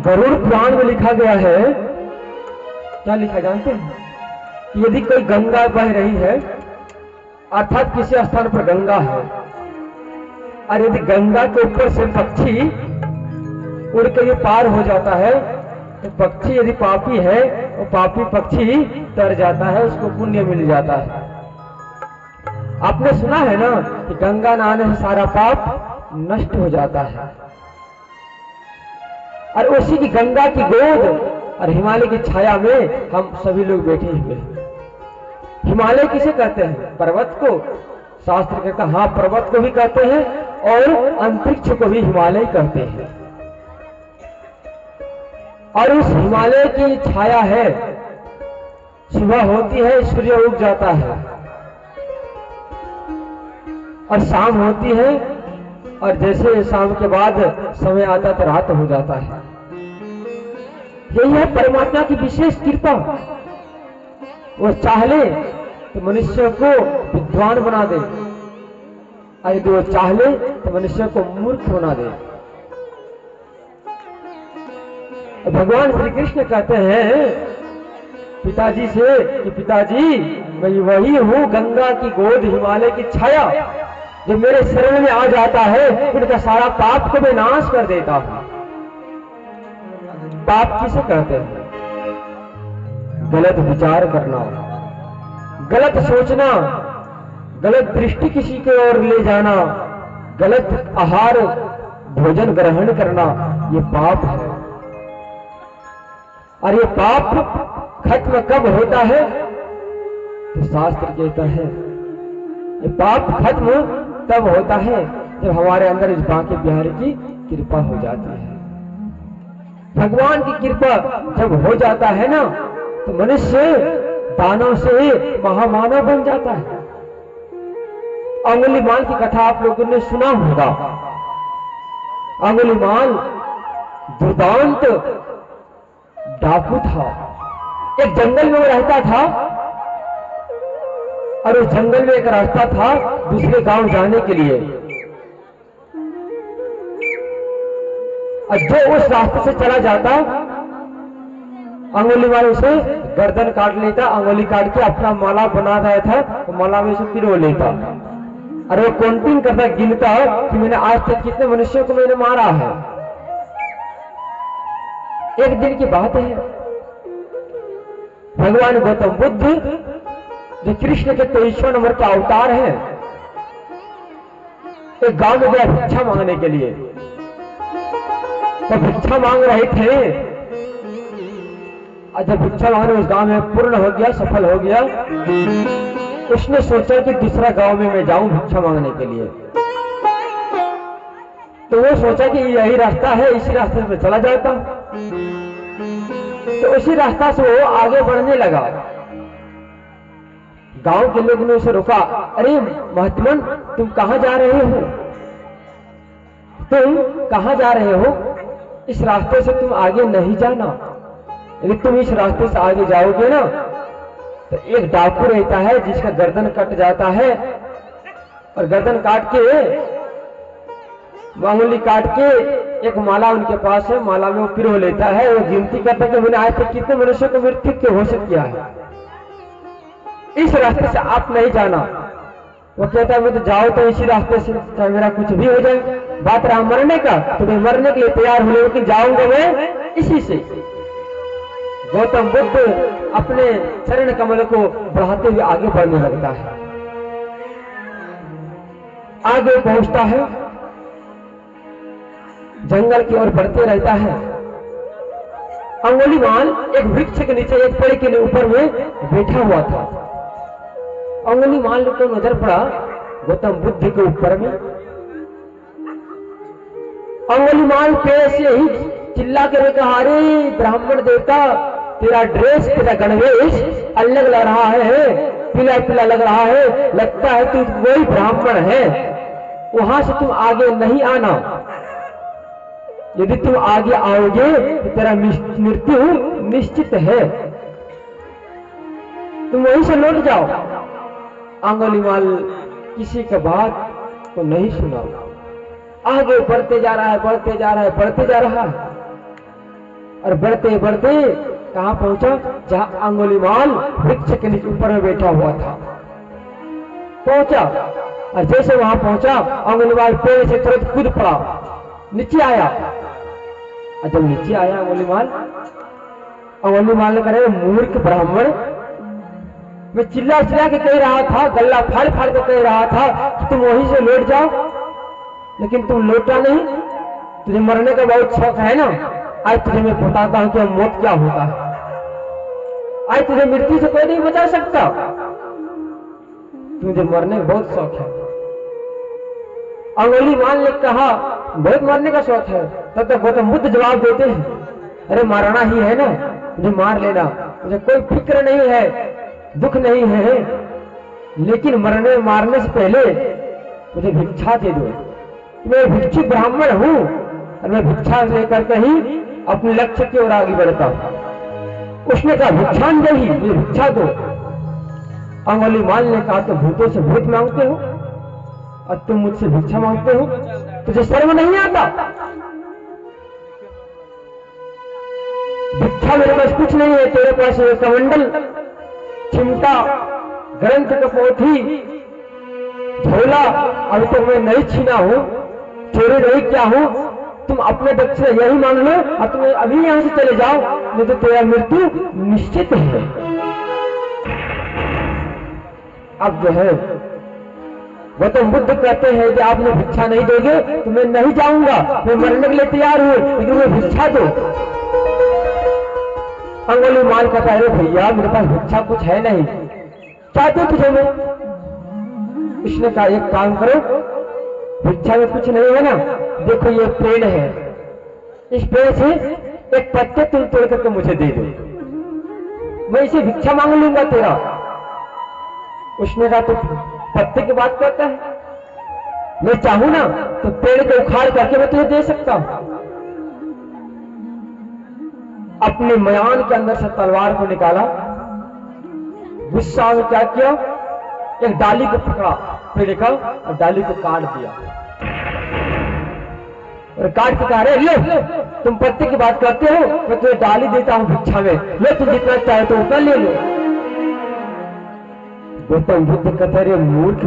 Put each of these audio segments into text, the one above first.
गरुड़ पुराण में लिखा गया है, क्या लिखा जानते हैं कि यदि कोई गंगा बह रही है, अर्थात किसी स्थान पर गंगा है, और यदि गंगा के ऊपर से पक्षी उड़ के ये पार हो जाता है, तो पक्षी यदि पापी है वो पापी पक्षी तर जाता है, उसको पुण्य मिल जाता है। आपने सुना है ना कि गंगा नहाने से सारा पाप नष्ट हो जाता है। और उसी की गंगा की गोद और हिमालय की छाया में हम सभी लोग बैठे हुए हैं। हिमालय किसे कहते हैं? पर्वत को। शास्त्र कहता है हाँ, पर्वत को भी कहते हैं और अंतरिक्ष को भी हिमालय कहते हैं। और उस हिमालय की छाया है, सुबह होती है सूर्य उग जाता है, और शाम होती है, और जैसे शाम के बाद समय आता तो रात हो जाता है। यही है परमात्मा की विशेष कृपा। वो चाहले तो मनुष्य को विद्वान बना दे, और यदि वो चाहले तो मनुष्य को मूर्ख बना दे। भगवान श्री कृष्ण कहते हैं पिताजी से कि पिताजी, मैं वही हूं गंगा की गोद, हिमालय की छाया, जो मेरे शरीर में आ जाता है उनका सारा पाप को मैं नाश कर देता हूं। पाप किसे कहते हैं? गलत विचार करना, गलत सोचना, गलत दृष्टि किसी की ओर ले जाना, गलत आहार भोजन ग्रहण करना, ये पाप है। और ये पाप खत्म कब होता है? तो शास्त्र कहता है ये पाप खत्म तब होता है जब हमारे अंदर इस बांके बिहारी की कृपा हो जाती है। भगवान की कृपा जब हो जाता है ना, तो मनुष्य दानव से महामानव बन जाता है। अंगुलीमाल की कथा आप लोगों ने सुना होगा। अंगुलीमाल दुर्दांत डाकू था। एक जंगल में वो रहता था, और उस जंगल में एक रास्ता था दूसरे गांव जाने के लिए, और जो उस रास्ते से चला जाता अंगुलीमाल उसे गर्दन काट लेता, अंगुली काट के अपना माला बना रहा था, तो माला में उसे पिरो लेता, और वो काउंटिंग करता, गिनता कि मैंने आज तक कितने मनुष्यों को मैंने मारा है। एक दिन की बात है, भगवान गौतम बुद्ध जो कृष्ण के 23वें नंबर के अवतार हैं, एक गांव में गया भिक्षा मांगने के लिए। तो भिक्षा मांग रहे थे, और जब भिक्षा मांगने उस गांव में पूर्ण हो गया, सफल हो गया, उसने सोचा कि दूसरा गांव में मैं जाऊं भिक्षा मांगने के लिए। तो वो सोचा कि यही रास्ता है, इसी रास्ते से चला जाता। तो उसी रास्ता से वो आगे बढ़ने लगा। गांव के लोगों ने उसे रोका, अरे महात्मन तुम कहां जा रहे हो? तुम कहां जा रहे हो? इस रास्ते से तुम आगे नहीं जाना। यदि तुम इस रास्ते से आगे जाओगे ना, तो एक डाकू रहता है जिसका गर्दन कट जाता है, और गर्दन काट के अंगुली काट के एक माला उनके पास है, माला में वो पिरो लेता है। वो गिनती करता है कि मैंने आज तक कितने मनुष्यों को मृत्यु के घोषित किया है, इस रास्ते से आप नहीं जाना। वो कहता है मैं तो जाओ तो इसी रास्ते से, चाहे मेरा कुछ भी हो जाए। बात रहा मरने का, तो मैं मरने के लिए तैयार हूं, लेकिन जाऊंगा मैं इसी से। गौतम बुद्ध अपने चरण कमल को बढ़ाते हुए आगे बढ़ने लगता है। आगे पहुंचता है, जंगल की ओर बढ़ते रहता है। अंगुलीमाल एक वृक्ष के नीचे, एक पेड़ के ऊपर में बैठा हुआ था। अंगुलीमाल को नजर पड़ा गौतम बुद्ध के ऊपर में। अंगुलीमाल पेड़ से ही चिल्ला कर कहा, अरे ब्राह्मण देवता, तेरा ड्रेस, तेरा गणवेश अलग लग रहा है, पीला पीला लग रहा है, लगता है तू वही ब्राह्मण है। वहां से तुम आगे नहीं आना। यदि तुम आगे आओगे तो तेरा मृत्यु निश्चित है, तुम वहीं से लौट जाओ। अंगुलीमाल किसी का बात को नहीं सुना, आगे बढ़ते जा रहा है, बढ़ते जा रहा है, बढ़ते जा रहा है। और बढ़ते बढ़ते कहाँ पहुंचा, जहां अंगुलीमाल वृक्ष के नीचे ऊपर में बैठा हुआ था पहुंचा। और जैसे वहां पहुंचा अंगुलीमाल पेड़ से तुरंत कूद पड़ा, नीचे आया। और जब नीचे आया अंगुलीमाल ने कहा, मूर्ख ब्राह्मण, मैं चिल्ला चिल्ला के कह रहा था, गल्ला फाड़ फाड़ के कह रहा था कि तुम वहीं से लौट जाओ, लेकिन तुम लौटा नहीं। तुझे मरने का बहुत शौक है ना, आज तुझे मैं बताता हूं कि मौत क्या होता है। आज तुझे मृत्यु से कोई नहीं बचा सकता, तुझे मरने का बहुत शौक है। अंगुलीमाल ने कहा, बहुत मरने का शौक है। तब तक गौतम बुद्ध जवाब देते हैं, अरे मारना ही है ना, मुझे मार लेना, मुझे कोई फिक्र नहीं है, दुख नहीं है, लेकिन मारने से पहले मुझे भिक्षा दे दो। मैं भिक्षुक ब्राह्मण हूं और मैं भिक्षा लेकर के ही अपने लक्ष्य की ओर आगे बढ़ता हूं। उसने कहा, भिक्षान दे ही, मुझे भिक्षा दो। अंगुलीमाल ने कहा, तो भूतों से भूत मांगते हो और तुम मुझसे भिक्षा मांगते हो, तुझे शर्म नहीं आता? भिक्षा मेरे पास कुछ नहीं है, तेरे पास ये कमंडल, चिमटा, ग्रंथ का पोथी, झोला, अभी तो मैं नहीं छीना हूं, चोरी नहीं किया हूं। तुम अपने बच्चे से यही मांग लो और तुम अभी यहां से चले जाओ, नहीं तो तेरा मृत्यु निश्चित है। अब जो है गौतम बुद्ध कहते हैं कि आपने भिक्षा नहीं दोगे तो मैं नहीं जाऊंगा, मैं मरने के लिए तैयार हूं, लेकिन मैं भिक्षा दो। अंगुलीमाल कहता है, भैया मेरे पास भिक्षा कुछ है नहीं, क्या दो तुझे मैं? उसने कहा, एक काम करो, भिक्षा में कुछ नहीं है ना, देखो ये पेड़ है, इस पेड़ से एक पत्ते तुम तोड़ करके मुझे दे दो, मैं इसे भिक्षा मांग लूंगा तेरा। उसने कहा, तो पत्ते की बात करता है, मैं चाहूं ना तो पेड़ को उखाड़ करके मैं तुझे दे सकता हूं। अपने मयान के अंदर से तलवार को निकाला, गुस्सा में क्या किया, एक डाली को पकड़ा पेड़ का और डाली को काट दिया और काट के कहा, लो तुम पत्ते की बात करते हो, मैं तुझे डाली देता हूं भिक्षा में, लो तुम जितना चाहे तो उतना ले लो। गौतम बुद्ध कहते, रे मूर्ख,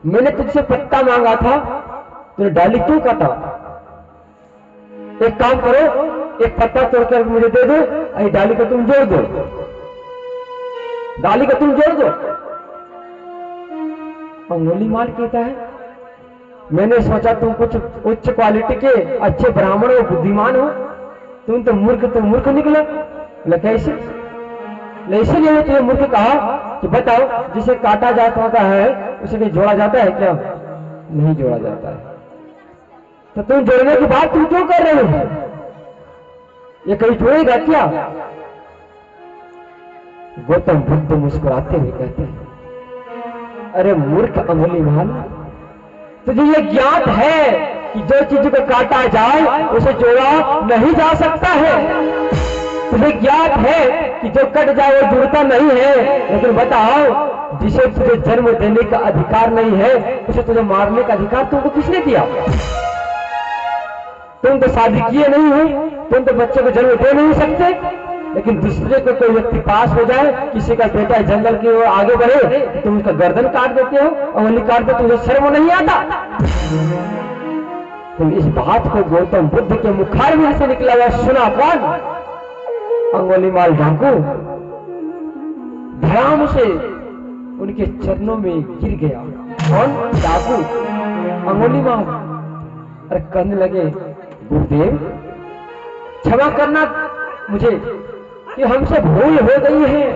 मैंने तुझसे पत्ता मांगा था, तूने डाली क्यों काटा? एक काम करो, एक पत्ता तोड़कर मुझे दे दो, और डाली को तुम जोड़ दो, डाली को तुम जोड़ दो। अंगुलीमाल कहता है, मैंने सोचा तुम कुछ उच्च क्वालिटी के अच्छे ब्राह्मण हो, बुद्धिमान हो, तुम तो मूर्ख निकला। कैसे? इसलिए तुझे मूर्ख कहा कि बताओ, जिसे काटा जाता है उसे भी जोड़ा जाता है क्या? नहीं जोड़ा जाता है। तो तुम जोड़ने की बात तुम क्यों कर रहे हो? ये कहीं जोड़ेगा क्या? गौतम बुद्ध मुस्कुराते हुए कहते हैं, अरे मूर्ख अंगुलीमाल, तुझे ये ज्ञात है कि जो चीज को काटा जाए उसे जोड़ा नहीं जा सकता है। तुझे ज्ञात है कि जो कट जाए वो जुड़ता नहीं है, लेकिन बताओ, जिसे तुझे जन्म देने का अधिकार नहीं है उसे तुझे मारने का अधिकार तुमको किसने दिया? तुम तो शादी किए नहीं हो, तुम तो बच्चे को जन्म दे नहीं सकते, लेकिन दूसरे को कोई व्यक्ति पास हो जाए, किसी का बेटा जंगल की ओर आगे बढ़े, तुम उसका गर्दन काट देते हो, उंगली काट देते हो, तुझे शर्म नहीं आता? तुम इस बात को गौतम बुद्ध के मुखार में से निकला हुआ सुना कौन? अंगुलीमाल डाकू धड़ाम से उनके चरणों में गिर गया। कौन? डाकू अंगुलीमाल। अरे कहने लगे, गुरुदेव क्षमा करना मुझे, कि हमसे भूल हो गई है,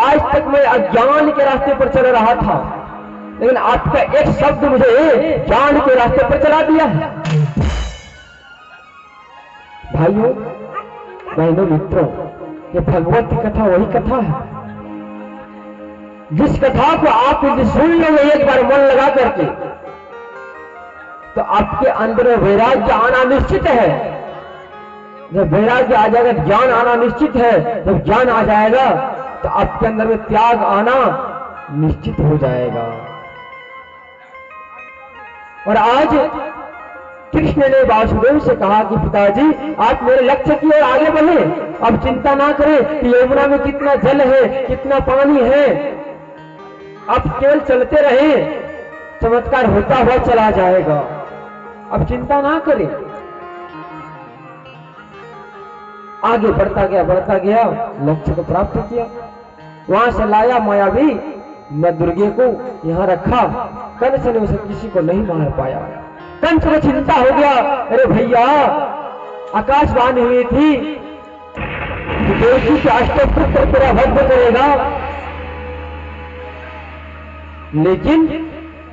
आज तक मैं अज्ञान के रास्ते पर चल रहा था, लेकिन आपका एक शब्द मुझे ज्ञान के रास्ते पर चला दिया है। भाइयों बहनों मित्रों, ये भगवत की कथा वही कथा है जिस कथा को आप यदि सुन लोगे एक बार मन लगा करके, तो आपके अंदर वैराग्य आना निश्चित है। जब वैराग्य आ जाएगा, ज्ञान आना निश्चित है। जब ज्ञान आ जाएगा तो आपके अंदर में त्याग आना निश्चित हो जाएगा। और आज कृष्ण ने वासुदेव से कहा कि पिताजी आप मेरे लक्ष्य की ओर आगे बढ़े, अब चिंता ना करें कि यमुना में कितना जल है, कितना पानी है, अब केवल चलते रहे, चमत्कार होता हुआ चला जाएगा, अब चिंता ना करें। आगे बढ़ता गया, लक्ष्य को प्राप्त किया। वहां से लाया मायावी मैं दुर्गे को यहाँ रखा, कंस ने उसे किसी को नहीं मार पाया। कंस को चिंता हो गया, अरे भैया आकाशवाणी हुई थी कि देवकी के अष्टपुत्र पूरा वध करेगा, लेकिन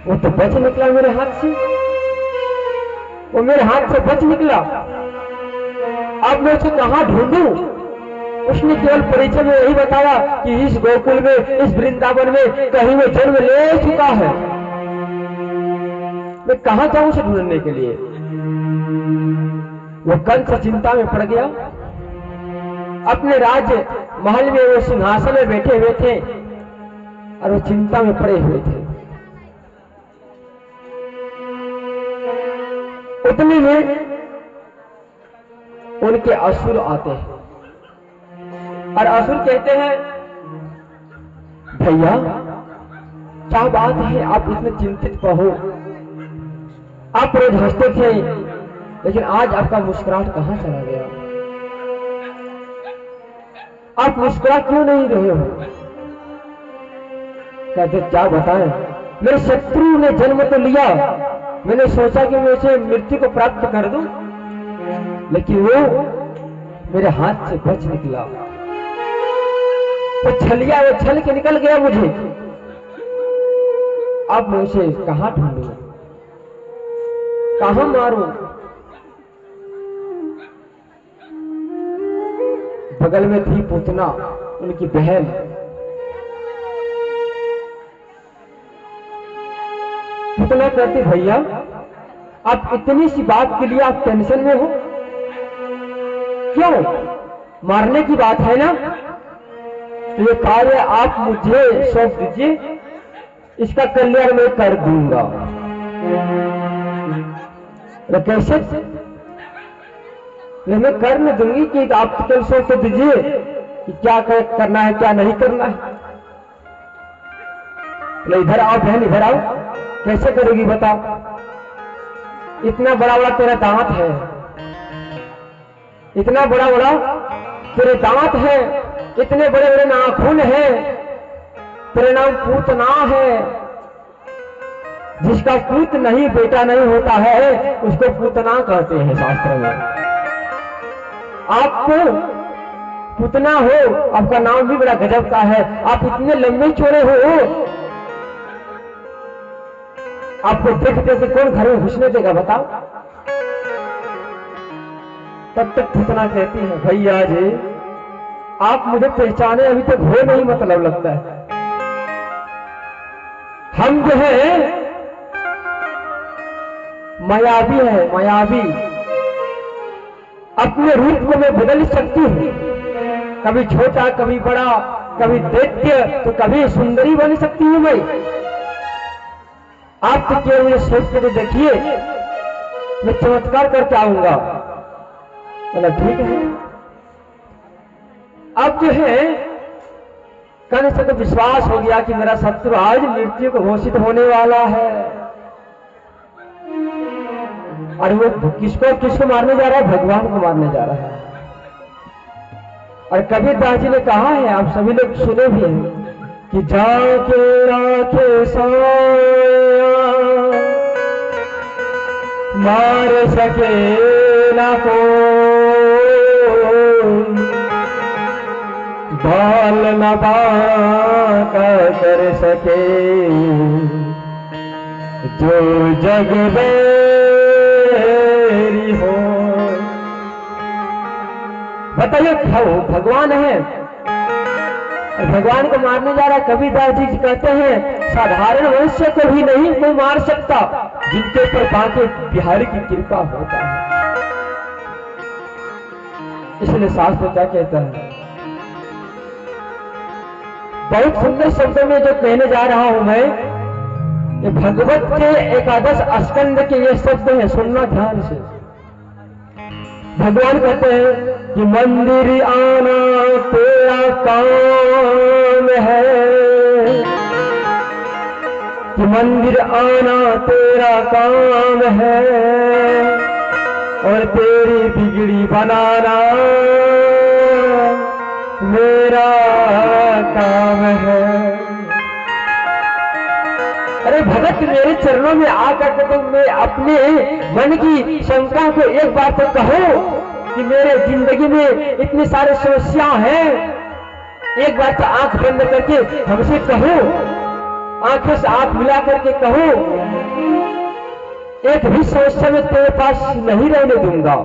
वो तो बच निकला मेरे हाथ से, वो मेरे हाथ से बच निकला। अब मैं उसे कहां ढूंढूं? उसने केवल परिचय में यही बताया कि इस गोकुल में, इस वृंदावन में कहीं वो जन्म ले चुका है। मैं कहां जाऊं उसे ढूंढने के लिए? वो कंस चिंता में पड़ गया। अपने राज्य महल में वो सिंहासन में बैठे हुए थे और वो चिंता में पड़े हुए थे। उतने में उनके असुर आते हैं और असुर कहते हैं, भैया क्या बात है, आप इतने चिंतित हो? आप रोज हंसते थे, लेकिन आज आपका मुस्कुराहट कहां चला गया? आप मुस्कुरा क्यों नहीं रहे हो? कहते क्या बताएं, मेरे शत्रु ने जन्म तो लिया, मैंने सोचा कि मैं उसे मृत्यु को प्राप्त कर दूं, लेकिन वो मेरे हाथ से बच निकला। वो छलिया, वो छल के निकल गया मुझे। अब मैं उसे कहां ढूंढूं, कहां मारूं? बगल में थी पूतना, उनकी बहन। पूतना कहती, भैया आप इतनी सी बात के लिए आप टेंशन में हो क्यों? मारने की बात है ना, तो ये कार्य आप मुझे सौंप दीजिए, इसका कल्याण मैं कर दूंगा। कैसे? मैं कर न दूंगी कि आप केवल सौंप दीजिए कि क्या करना है, क्या नहीं करना है। इधर आओ बहन, इधर आओ, कैसे करेगी बताओ? इतना बड़ा बड़ा तेरा दांत है, इतना बड़ा बड़ा तेरे दांत है, इतने बड़े बड़े नाखून है, तेरे नाम पूतना है। जिसका पूत नहीं, बेटा नहीं होता है, उसको पूतना कहते हैं शास्त्र में। आपको पूतना हो, आपका नाम भी बड़ा गजब का है, आप इतने लंबे चौड़े हो, आपको देख देख कौन घर में घुसने देगा बताओ? तब तक पूतना कहती है, भैया जी आप मुझे पहचाने अभी तक हो नहीं, मतलब लगता है हम जो है मायावी है, मायावी। अपने रूप को मैं बदल सकती हूँ, कभी छोटा, कभी बड़ा, कभी दैत्य, तो कभी सुंदरी बन सकती हूँ मैं। आप तो केवल मुझे सोच के तो देखिए, मैं चमत्कार करके आऊंगा। मतलब ठीक है। अब जो है कंस को विश्वास हो गया कि मेरा शत्रु आज मृत्यु को घोषित होने वाला है, और वो किसको मारने जा रहा है? भगवान को मारने जा रहा है। और कबीरदास जी ने कहा है, आप सभी लोग सुने भी हैं, कि जाके राखे साया मार सके ना कोई, बाल न बांका कर सके जो जग बेरी हो। बताइए, भगवान है, भगवान को मारने जा रहा। कबीरदास जी कहते हैं, साधारण मनुष्य को भी नहीं कोई मार सकता, जिनके ऊपर बांके बिहारी की कृपा होता है। इसलिए शास्त्र क्या कहता है? बहुत सुंदर शब्दों में जो कहने जा रहा हूं मैं, ये भगवत के एकादश स्कंद के ये शब्द है, सुनना ध्यान से। भगवान कहते हैं कि मंदिर आना तेरा काम है, कि मंदिर आना तेरा काम है, और तेरी बिगड़ी बनाना मेरा काम है। अरे भगत, मेरे चरणों में आकर के तुम मैं अपने मन की शंका को एक बार तो कहो कि मेरे जिंदगी में इतनी सारी समस्याएं हैं। एक बार तो आंख बंद करके हमसे कहो, आंखें से आंख मिला करके कहो, एक भी समस्या में तेरे पास नहीं रहने दूंगा।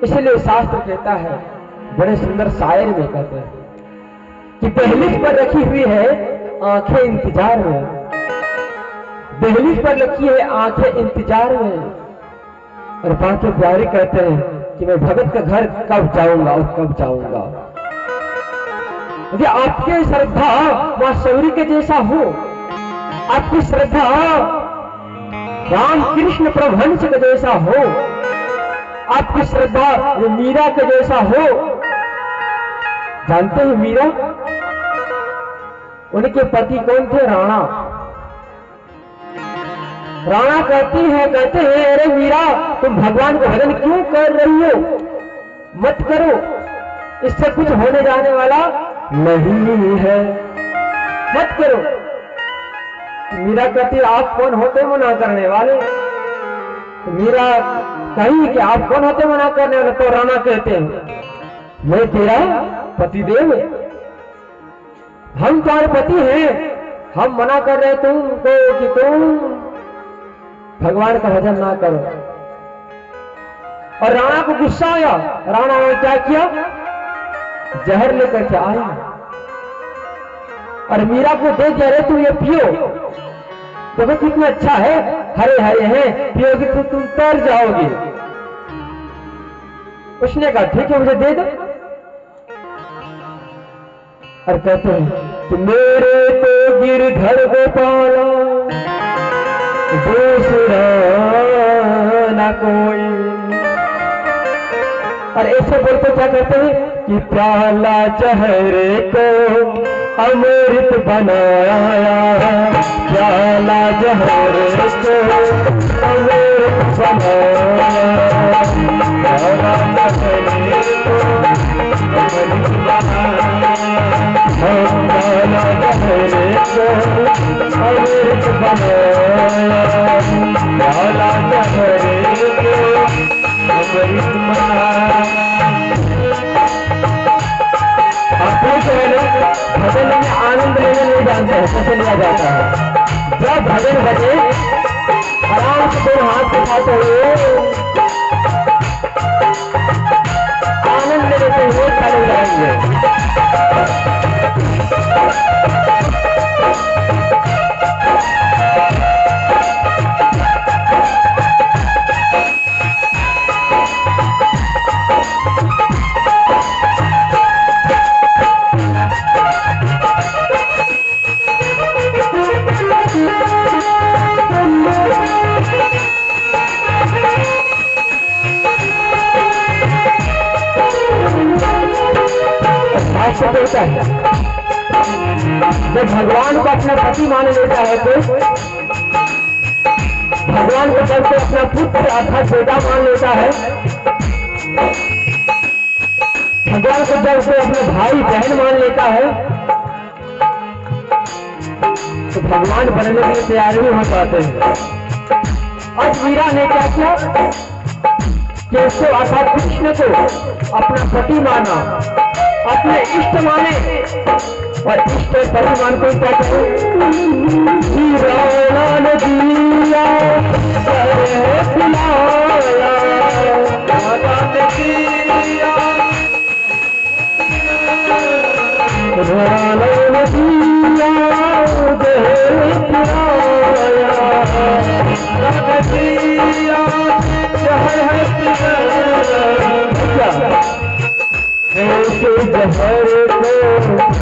इसलिए शास्त्र कहता है, बड़े सुंदर शायर में कहते हैं कि दहलीज पर रखी हुई है आंखें इंतजार में, दहलीज पर रखी है आंखें इंतजार में। और बाकी प्यारे कहते हैं कि मैं भगत का घर कब जाऊंगा और कब जाऊंगा। यदि आपकी श्रद्धा मां शौरी के जैसा हो, आपकी श्रद्धा राम कृष्ण परमहंस के जैसा हो, आपकी श्रद्धा मीरा के जैसा हो। जानते हैं मीरा, उनके पति कौन थे? राणा। राणा कहते हैं अरे मीरा, तुम भगवान का भजन क्यों कर रही हो? मत करो, इससे कुछ होने जाने वाला नहीं है, मत करो। मीरा कहती आप कौन होते मना करने वाले? तो मीरा कही कि आप कौन होते मना करने वाले? तो राणा कहते हैं मैं तेरा पतिदेव, हम तुम्हारे पति हैं, हम मना कर रहे तुमको कि तुम भगवान का भजन ना करो। और राणा को गुस्सा आया। राणा ने क्या किया? जहर लेकर के आया और मीरा को दे दिया, रे तू ये पियो, देखो कितना अच्छा है, हरे हरे हैं, पियोगी तो तुम तर जाओगी। उसने कहा ठीक है, मुझे दे दो। और कहते हैं कि मेरे तो गिरधर गोपाला दूसरा ना कोई। और ऐसे बोलते क्या कहते हैं कि प्याला जहरे को अमृत बनाया, प्याला जहरे को अमृत बनाया, प्याला जहरे को अमृत बनाया, प्याला जहरे को अमृत बनाया, प्याला जहरे को अमृत बनाया। आप भजन में आनंद लेना नहीं जानते हैं, कैसे लिया जाता है? जब भजन बजे आराम से दोनों हाथ उठाते हुए आनंद लेते हुए चले जाएंगे। होता है जब भगवान को अपना पति मान लेता है तो भगवान को जब अपना पुत्र अर्थात बेटा मान लेता है, भगवान को जब से अपने भाई बहन मान लेता है तो भगवान बनने के लिए तैयार भी हो पाते हैं। आज मीरा ने क्या किया कि उसको अर्थात कृष्ण को अपना पति माना, अपने इष्ट माने, और इष्ट पति मान को क्या कहे? राणा दिया पिलाया, राणा दिया जहर को